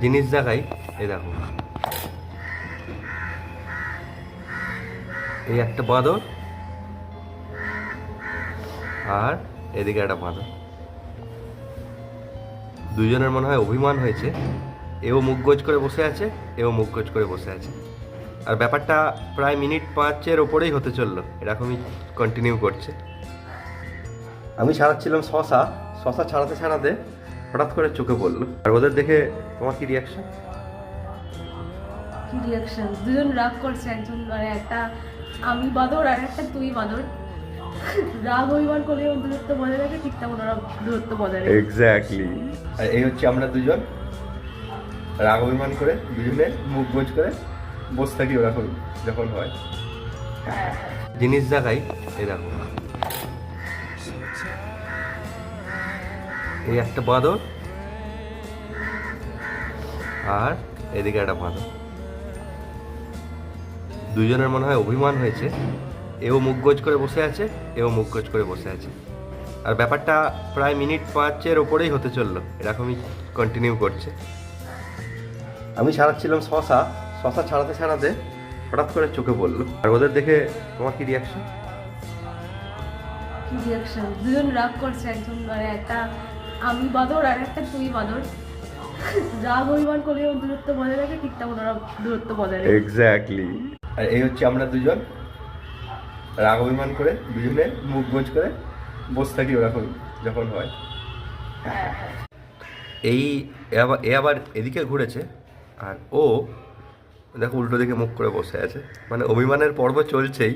জিনিস দেখাই। এই দেখো, এই একটা বাঁদর আর এদিকে একটা বাঁদর। দুজনের মনে হয় অভিমান হয়েছে, এও মুখ গোজ করে বসে আছে, এও মুখ গোজ করে বসে আছে। আর ব্যাপারটা প্রায় মিনিট 5-এর ওপরেই হতে চললো, এরকমই কন্টিনিউ করছে। আমি ছাড়াচ্ছিলাম শশা, শশা ছাড়াতে ছাড়াতে হঠাৎ করে চোখে পড়লো। আর ওদের দেখে তোমার কি রিয়াকশন? কি রিয়াকশন? দুজন রাগ করছে, একজন মানে একটা আমি বাঁদর আর একটা তুই বাঁদর। রাগ অভিমান করলে যেমন দূরত্ব বজায় রাখে, ঠিক তেমন ওরা দূরত্ব বজায় রাখে। এক্স্যাক্টলি। আর এই হচ্ছে আমরা দুজন, রাগ অভিমান করে দুজনে মুখ গোজ করে বসে থাকি ওরকম যখন হয়। জিনিস দেখাই। এই দেখো, এই একটা বাঁদর আর এদিকে একটা বাঁদর। দুজনের মনে হয় অভিমান হয়েছে, এও মুখ গোজ করে বসে আছে, এও মুখ গোজ করে বসে আছে। আর ব্যাপারটা প্রায় মিনিট 5-এর ওপরেই হতে চললো, এরকমই কন্টিনিউ করছে। আমি ছাড়াচ্ছিলাম শশা, শশা ছাড়াতে ছাড়াতে হঠাৎ করে চোখে পড়লো। আর ওদের দেখে তোমার কি রিয়াকশন? কি রিয়াকশন? দুজন রাগ করছে, একজন মানে একটা আমি বাঁদর আর একটা তুই বাঁদর। রাগ অভিমান করলে যেমন দূরত্ব বজায় রাখে, ঠিক তেমন ওরা দূরত্ব বজায় রাখে। এক্স্যাক্টলি। আর এই হচ্ছে আমরা দুজন, রাগ অভিমান করে দুজনে মুখ গোজ করে বসে থাকি ওরকম যখন হয়। এ আবার এদিকে ঘুরেছে, আর ও দেখো উল্টো দিকে মুখ করে বসে আছে, মানে অভিমানের পর্ব চলছেই।